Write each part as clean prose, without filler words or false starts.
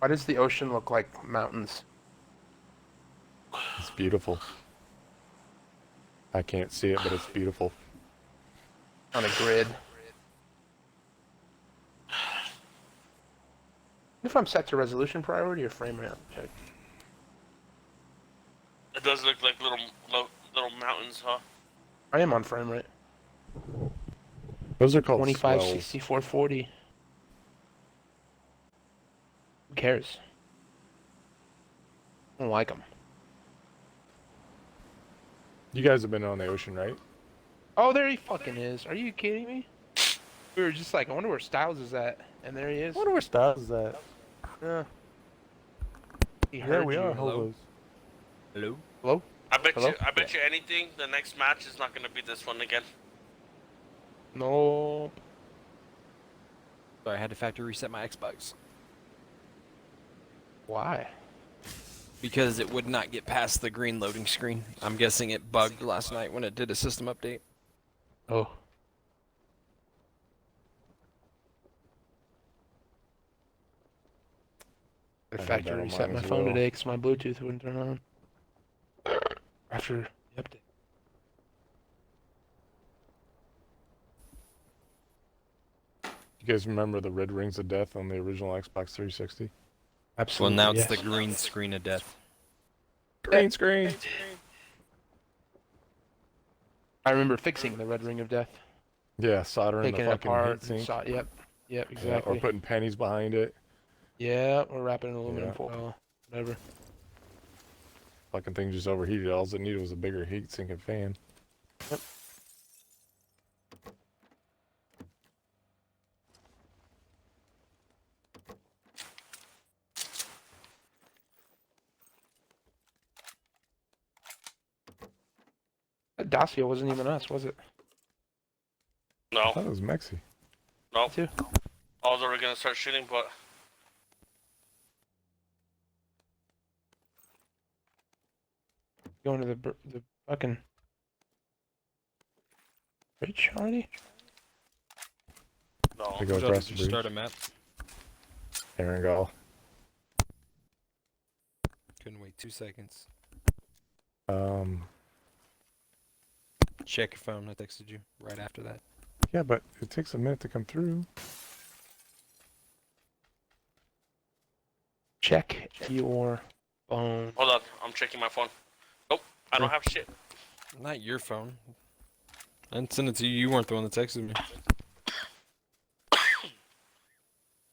Why does the ocean look like mountains? It's beautiful. I can't see it, but it's beautiful. On a grid. If I'm set to resolution priority or frame rate, check. It does look like little mountains, huh? I am on frame rate. Those are called 25, swells. 64, 40. Who cares? I don't like them. You guys have been on the ocean, right? Oh, there he fucking is. Are you kidding me? We were just like, I wonder where Styles is at. And there he is. I wonder where Styles is at. Yeah. He Yeah, heard we you. are Hello? hobos. Hello? Hello? I bet Hello? you anything. The next match is not gonna be this one again. No. Sorry, I had to factory reset my Xbox. Why? Because it would not get past the green loading screen. I'm guessing it bugged last night when it did a system update. Oh. I I had factory that on reset mine my as phone well. today because my Bluetooth wouldn't turn on. After the update. You guys remember the red rings of death on the original Xbox 360? Well, Absolutely. now it's yes. the green screen of death. Green screen! I remember fixing the red ring of death. Yeah, soldering the Taking it fucking apart and heatsink. yep. Yep, Yeah, exactly. or putting pennies behind it. Yeah, or wrapping in aluminum Yeah. foil. Whatever. Fucking thing just overheated. All it needed was a bigger heatsink and fan. Yep. That Dacia wasn't even us, was it? I No, thought it was Mexi. no. Too. All they were gonna start shooting, but Going to the fucking bridge already? no. We go Joe, across did the you start a bridge. map? There we go. Couldn't wait 2 seconds. Check your phone. I texted you right after that. Yeah, but it takes a minute to come through. Check your phone. Hold on, I'm checking my phone. Nope, I don't have shit. Not your phone. I didn't send it to you. You weren't the one that texted me.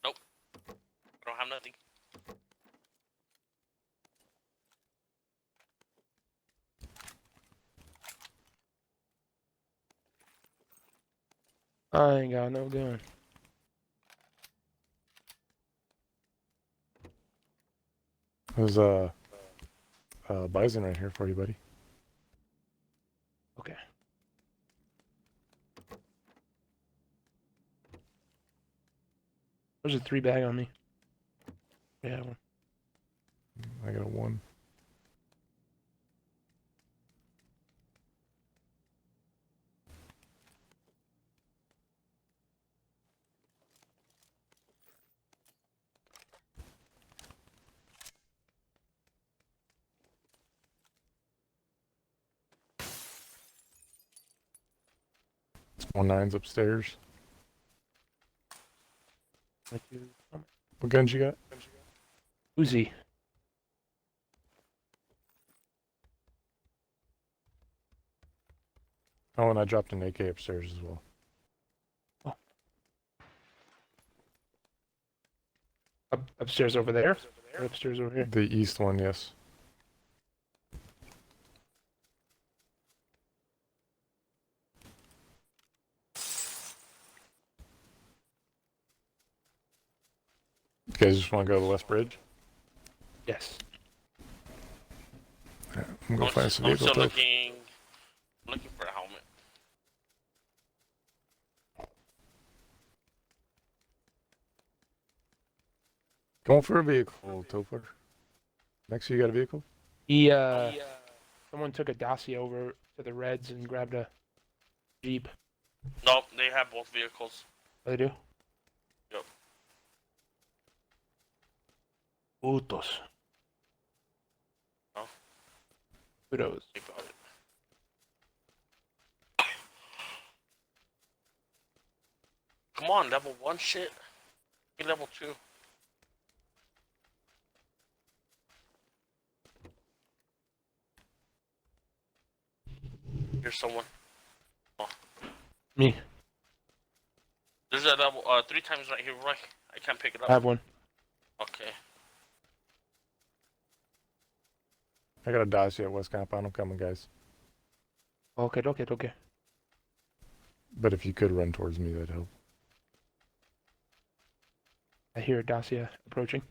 Nope, I don't have nothing. I ain't got no gun. There's a bison right here for you, buddy. Okay. There's a 3 bag on me. Yeah, one. I got a 1. Small 9's upstairs. What guns you got? Uzi. Oh, and I dropped an AK upstairs as well. Upstairs over there? Or upstairs over here? The east one, yes. You guys just want to go to the west bridge? Yes. Yeah, I'm gonna find some I'm vehicle still stuff. looking for a helmet. Going for a vehicle, Topher. Next, you got a vehicle? He, someone took a Dacia over to the Reds and grabbed a Jeep. Nope, they have both vehicles. Oh, they do? Yep. Putos. Oh. Kudos. Think about it. Come on, level 1 shit. Be level 2. Here's someone. Oh. Me. There's a level 3 times right here, Roy. I can't pick it up. I have one. Okay. I got a Dacia at West Compound. I'm coming, guys. Okay, okay, okay. But if you could run towards me, that'd help. I hear a Dacia approaching.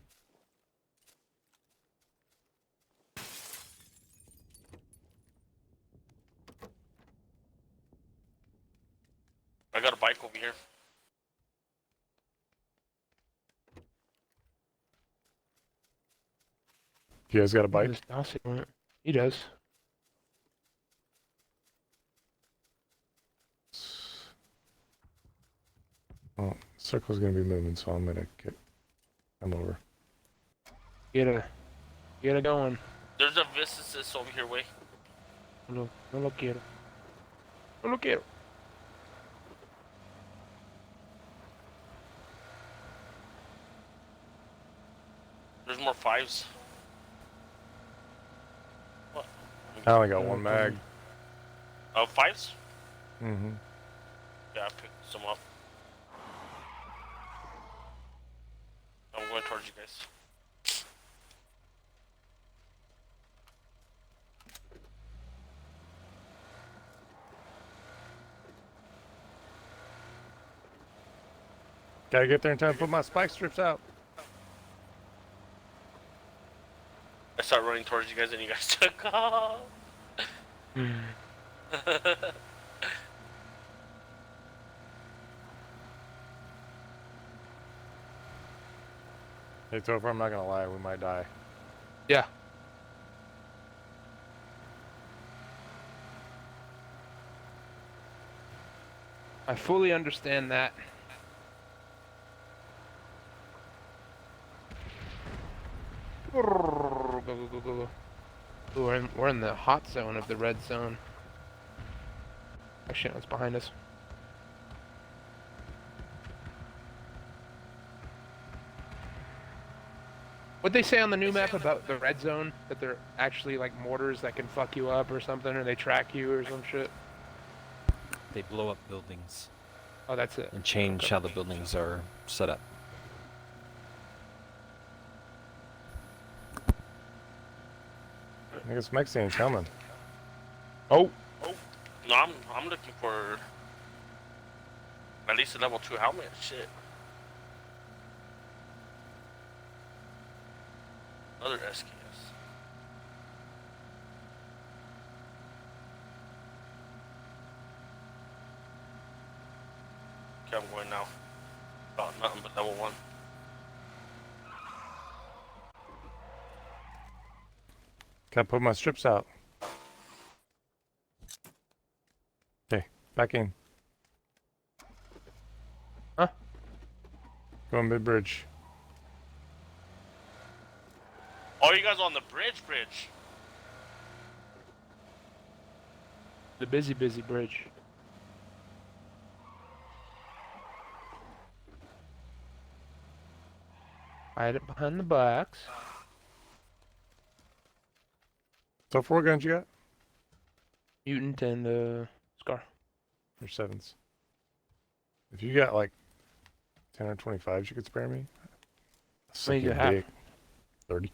I got a bike over here. You guys got a Where bike? this Dacia went. He does. Well, circle's gonna be moving, so I'm gonna come over. Get it going. There's a Visicist over here, way. No lo quiero. No lo quiero. There's more 5s. What? I only got one mag. 5s? Mm-hmm. Yeah, I picked some up. I'm going towards you guys. Gotta get there in time to put my spike strips out. I start running towards you guys and you guys took off. Hey, Topher, I'm not gonna lie, we might die. Yeah. I fully understand that. Go, go, go, go, go. Ooh, we're in the hot zone of the red zone. Actually, no, it's behind us. What'd they say on the new map about the red zone? That they're actually like mortars that can fuck you up or something, or they track you or some shit? They blow up buildings Oh, that's it. and change Okay. how the buildings are set up. I think it's Mexican coming. Oh, Oh, no, I'm looking for at least a level 2 helmet. Shit. Another SKS. Okay, I'm going now. Oh, nothing but level 1. Gotta put my strips out. Okay, back in. Huh? Going mid-bridge. Oh, you guys are on the bridge. the busy bridge. Hide it behind the box. So 4 guns you got? Mutant and Scar. Or 7s? If you got like 10 or 25s you could spare me? How many do you have? Dick. 30.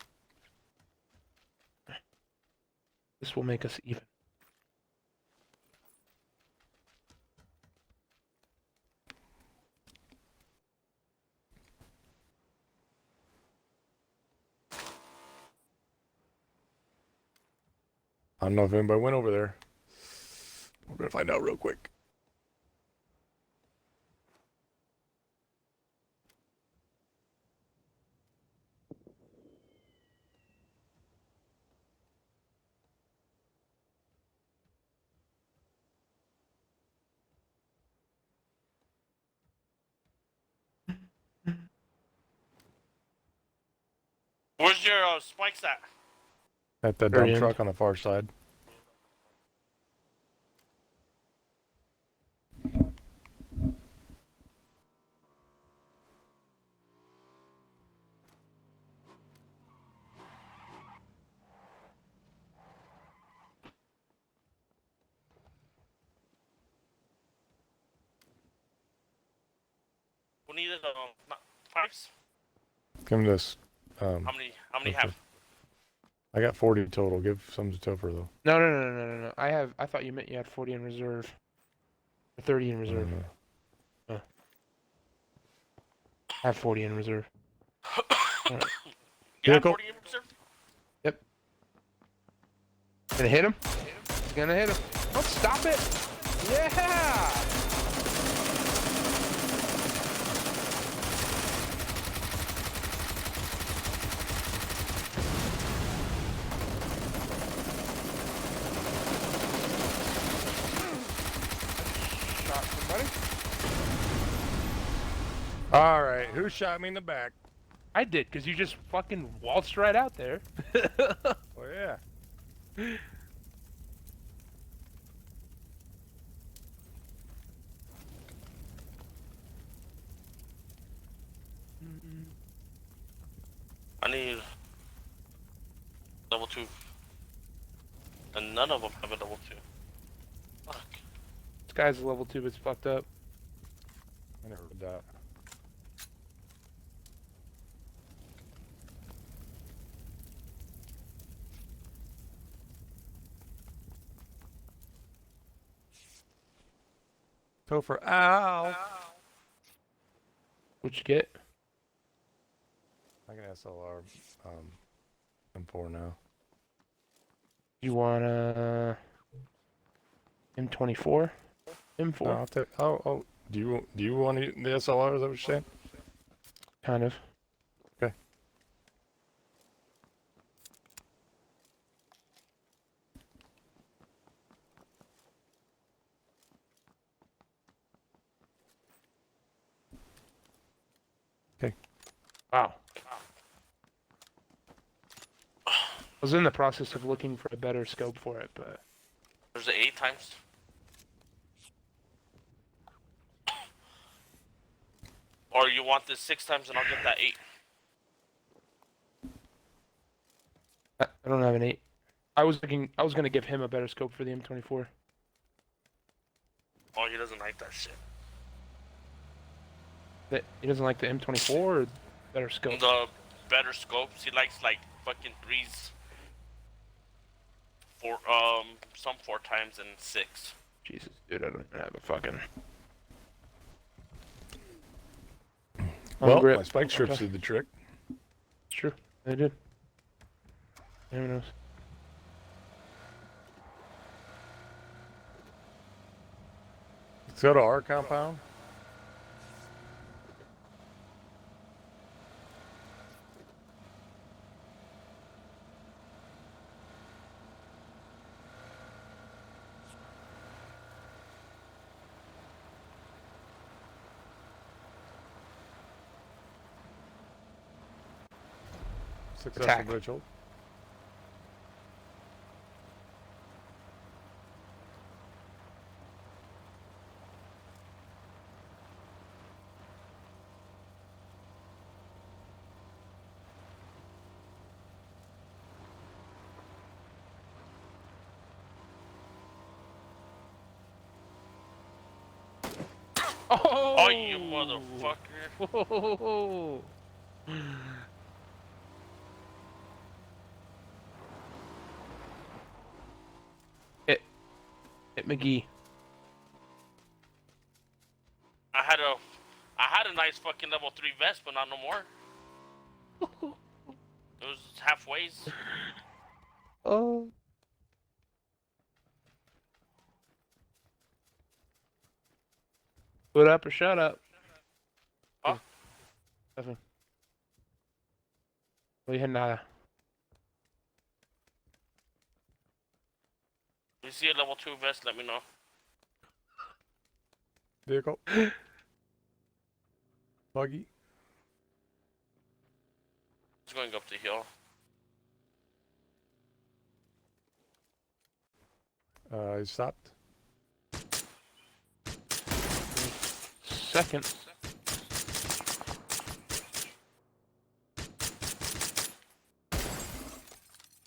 This will make us even. I don't know if anybody went over there. We're gonna find out real quick. Where's your spikes at? At the Very dump end. truck on the far side. Who needed spikes? Give him this. How many okay. have? I got 40 total. Give some to Topher though. No. I thought you meant you had 40 in reserve. Or 30 in reserve. Uh, I have 40 in reserve. Alright. You have Vehicle. 40 in reserve? Gonna hit him? Gonna hit him. Don't stop it! Yeah! Shot somebody. All right. Who shot me in the back? I did, because you just fucking waltzed right out there. Oh yeah. I need level 2. And none of them have a level 2. Fuck. This guy's a level 2, but it's fucked up. I never heard that. Topher, ow! What'd you get? I can SLR M4 now. You want a M24? M4? No, I'll take. Oh, do you want the SLR? Is that what you're saying? Kind of. Okay. Wow. I was in the process of looking for a better scope for it, but There's the 8 times. Or you want this 6 times and I'll get that 8. I don't have an 8. I was gonna give him a better scope for the M24. Oh, he doesn't like that shit. That he doesn't like the M24 or better scope. The better scopes, he likes like fucking 3s. Some 4 times and 6. Jesus, dude, I don't even have a fucking. Well, grip. my spike strips Okay. did the trick. It's true. They did. Who knows? Let's go to our compound. Successful Attack. bridge hold. Oh, you motherfucker. Oh. Hit McGee. I had a nice fucking level 3 vest, but not no more. It was halfways. Oh. Put up or shut up. Huh? Nothing. Voy a nada. If you see a level 2 vest, let me know. Vehicle. Buggy. It's going up the hill. He stopped. Second.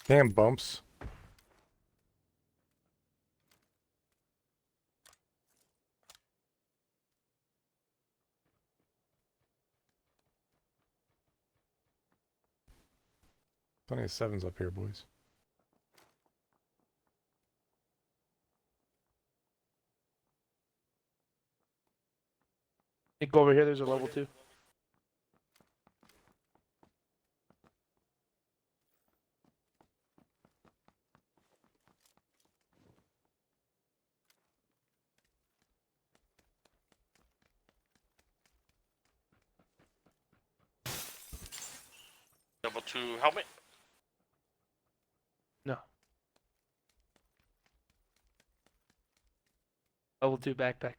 Damn bumps. Plenty of sevens up here, boys. Nick, go over here. There's a level 2. Level 2 helmet. No. Level 2 backpack.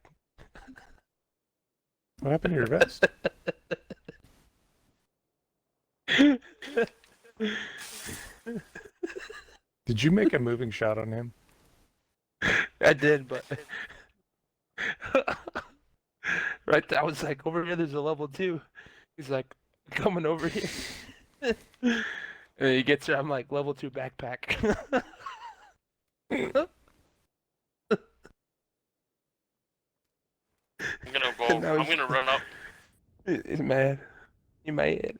What happened to your vest? Did you make a moving shot on him? I did, but right there, I was like, over here, there's a level 2. He's like, coming over here. And he gets there, I'm like, level 2 backpack. I'm gonna go. And now I'm he's- gonna run up. He's mad. He mad.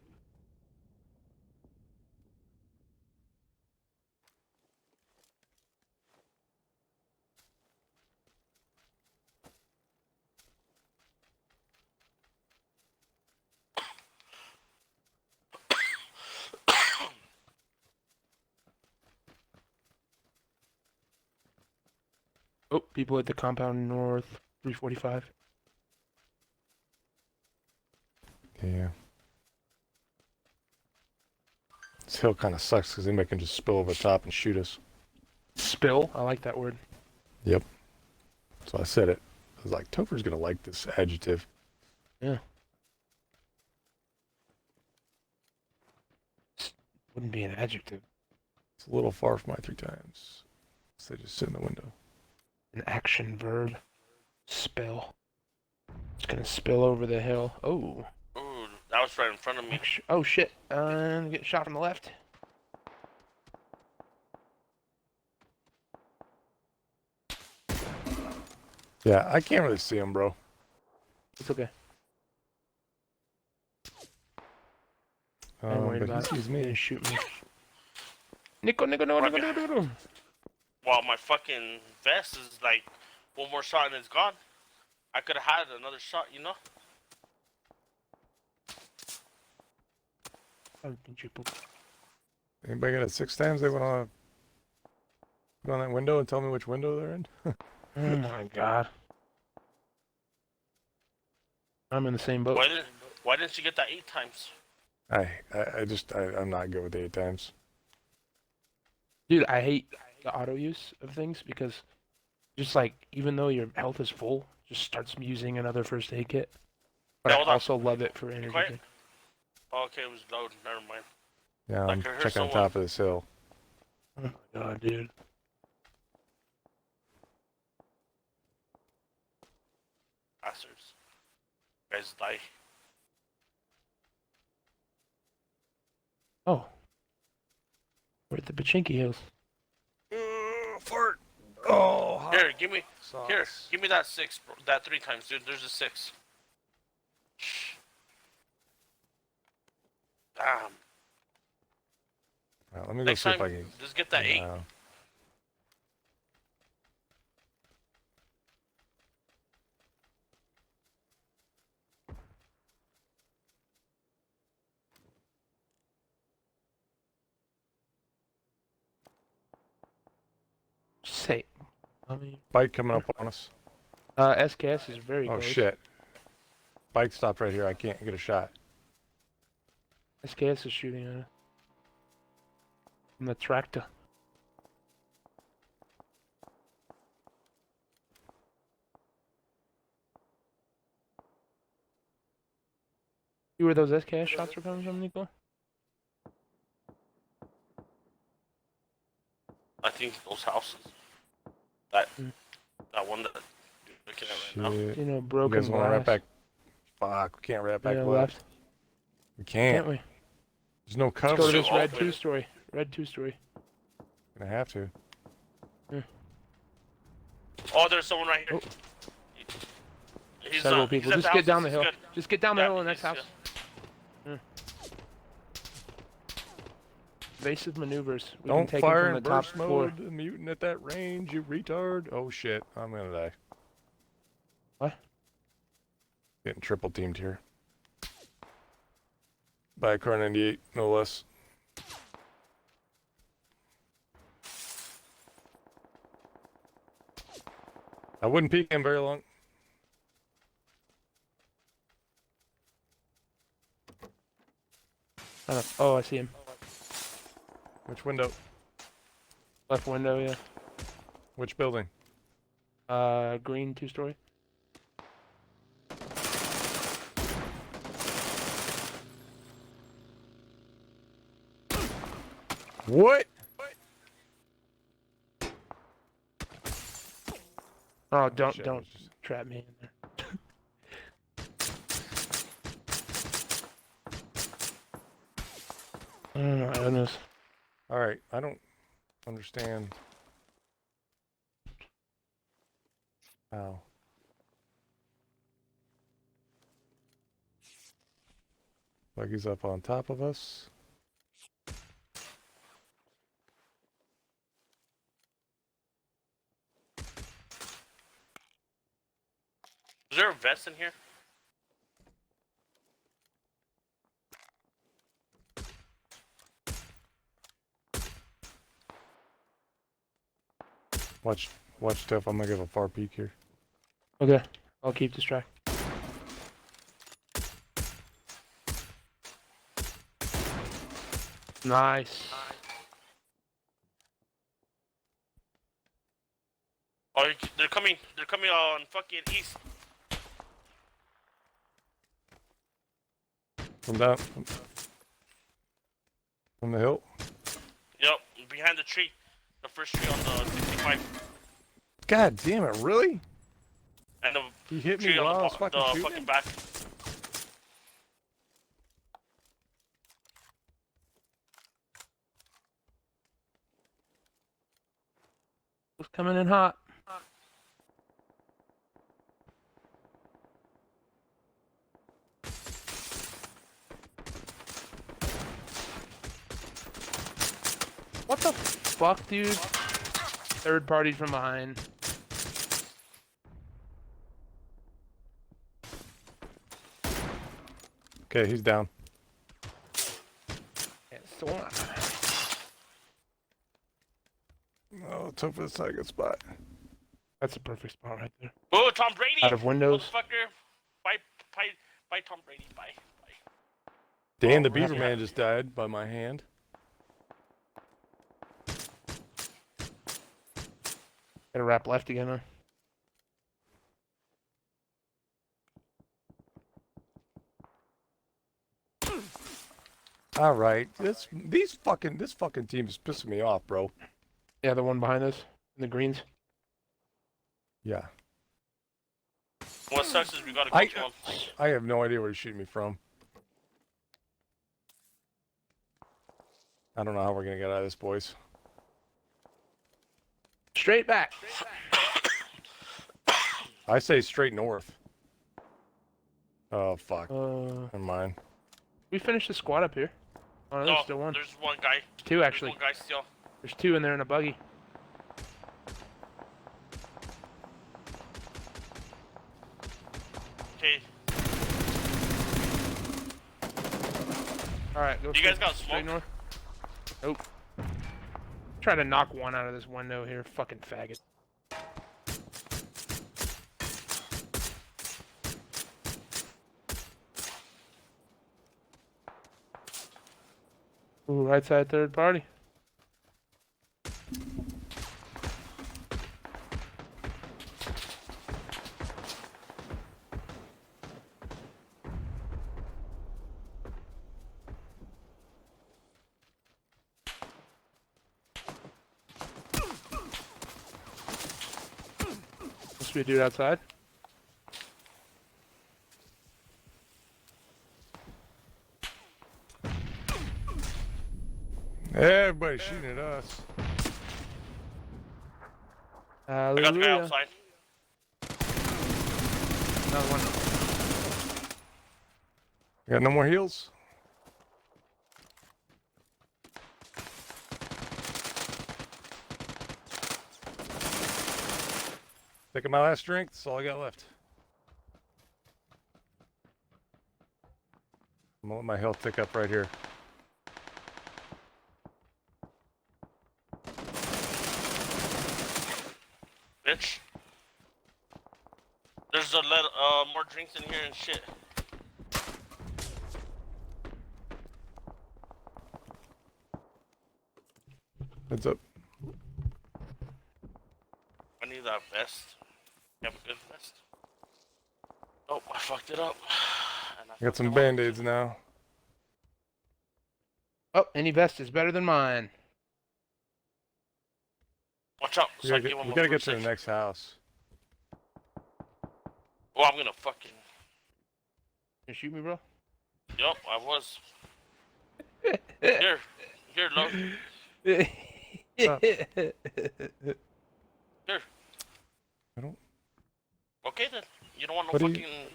Oh, people at the compound north, 345. Yeah. This hill kind of sucks because they can just spill over the top and shoot us. Spill? I like that word. Yep. So I said it. I was like, Topher's gonna like this adjective. Yeah. Wouldn't be an adjective. It's a little far from my 3 times. So they just sit in the window. An action verb. Spill. It's gonna spill over the hill. Oh. Ooh, that was right in front of me. Oh shit. Get shot from the left. Yeah, I can't really see him, bro. It's okay. I ain't worried But about he it. sees He me. didn't shoot me. Nico, no. While my fucking vest is like one more shot and it's gone. I could have had another shot, you know. Oh, didn't you poop? Anybody got it 6 times? They went on go on that window and tell me which window they're in? Oh my god. I'm in the same boat. Why didn't you get that 8 times? I'm not good with 8 times. Dude, I hate the auto use of things because just like, even though your health is full, just starts using another first aid kit. But Yeah, I hold on. also love it for energy. quiet. drink. Oh, okay, it was low. Never mind. Yeah, Like I'm I heard checking on someone- top of this hill. Oh my god, dude. Bastards. Guys die. Oh. We're at the Pachinki Hills. Fart! Oh, hot Here, give me sauce. give me that 6, bro. That 3 times, dude. There's a 6. Damn. Alright, let me go Next see time, if I can. just get that 8. Say. I mean, Bike coming up on us. SKS is very Oh close. shit. Bike stopped right here. I can't get a shot. SKS is shooting at us. From the tractor. See where those SKS shots are coming from, Nico? I think those houses. That Mm. that one that you're looking at right now. Shit. You know, You broken guys want to wrap glass. back? Fuck, we can't wrap back Yeah, left. left. We can't. Can't we? There's no Let's go cover. to Still this red open. 2-story. Red 2-story. Gonna have to. Oh, there's someone right here. Oh. He's, Several he's people. at Just the get house. down the He's hill. good. Just get down the Yeah, hill in the next he's house. Evasive maneuvers. We can Don't take fire him in from the top burst floor. mode. The mutant at that range, you retard. Oh shit, I'm gonna die. What? Getting triple teamed here. By a car 98, no less. I wouldn't peek him very long. Oh, I see him. Which window? Left window, yeah. Which building? Green 2-story. What? Oh, don't Shit, I don't was just- trap me in there. Oh my goodness. All right, I don't understand how. Buggy's up on top of us. Is there a vest in here? Watch, Steph. I'm gonna give a far peek here. Okay, I'll keep this track. Nice. Oh, they're coming. They're coming on fucking east. From down, from the hill. Yep, behind the tree. The first tree on the 65. God damn it! Really? And the He hit me tree while I on was the, fucking the shooting. fucking back. It's coming in hot. What the fuck, dude? Third party from behind. Okay, he's down. Yeah, so on. Oh, let's hope it's not a good spot. That's a perfect spot right there. Oh, Tom Brady! Out of windows. Motherfucker! Bye, Tom Brady. Bye. Dan the Oh, Beaver yeah. Man just died by my hand. Gotta wrap left again, huh? All right, this fucking team is pissing me off, bro. Yeah, the one behind us in the greens. Yeah, What sucks is we gotta go I- to him. I have no idea where he's shooting me from. I don't know how we're gonna get out of this, boys. Straight back. I say straight north. Oh fuck, Uh, never mind. we finished the squad up here. Oh, no, there's No, still one. there's one guy. Two There's actually. one guy still. There's two in there in a buggy. Okay, All right, go. You guys straight- got straight smoke? north. Nope. Try to knock one out of this window here, fucking faggot. Ooh, right side third party. Must be a dude outside. Everybody's shooting at us. I got the guy Hallelujah. outside. Another one. You got no more heals? Taking my last drink. That's all I got left. I'm gonna let my health tick up right here. Bitch. There's more drinks in here and shit. Heads up. I need that vest. You have a good vest? Oh, I fucked it up. And I got some fucked it up. band-aids now. Oh, any vest is better than mine. Watch out. We So I gotta give him we a gotta blue get to the safe. next house. Oh, I'm gonna fucking. You shoot me, bro? Yup, I was. Here, Lo. Here. I don't. Okay then. You don't want no What do you- fucking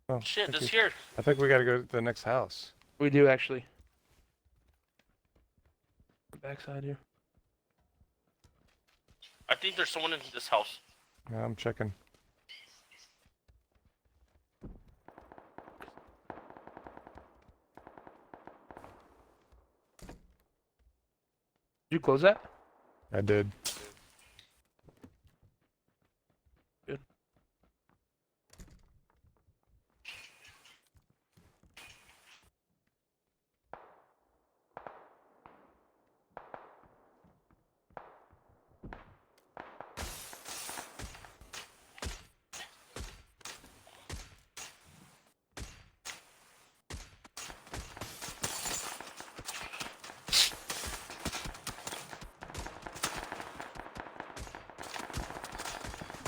Oh, shit. thank Just you. here. I think we gotta go to the next house. We do actually. Backside here. I think there's someone in this house. Yeah, I'm checking. Did you close that? I did. Good.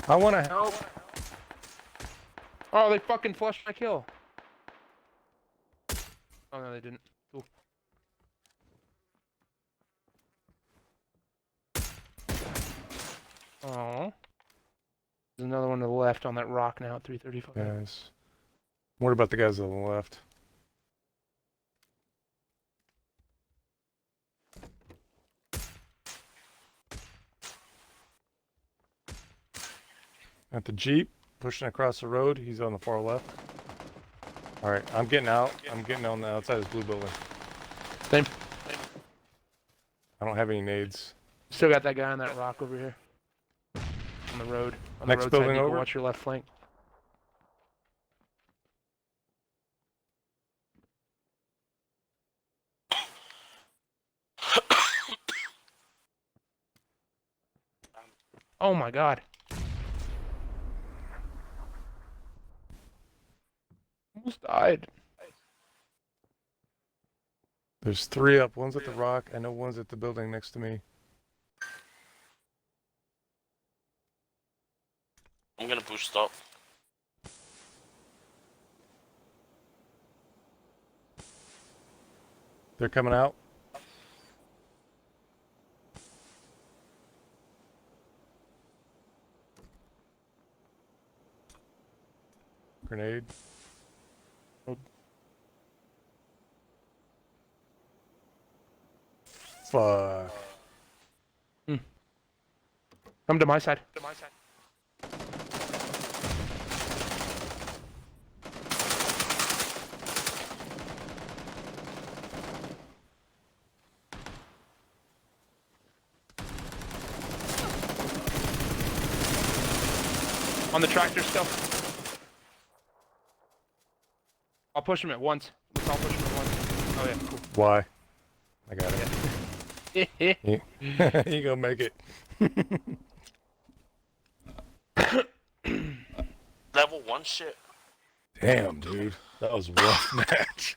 I want to help. Oh, they fucking flushed my kill. Oh no, they didn't. Cool. Oh. There's another one to the left on that rock now at 335. Guys. What about the guys on the left? At the Jeep, pushing across the road. He's on the far left. Alright, I'm getting out. I'm getting on the outside of this blue building. Same. I don't have any nades. Still got that guy on that rock over here. On the road. On Next the roadside, building you can over? watch your left flank. Oh my god. Almost died. There's 3 up. One's at the rock. I know one's at the building next to me. I'm gonna boost up. They're coming out. Grenade. Fuck. Come to my side. On the tractor still. I'll push him at once. I'll push him at once. Oh yeah, cool. Why? I got it. You gonna make it. Level 1 shit. Damn, dude. That was a rough match.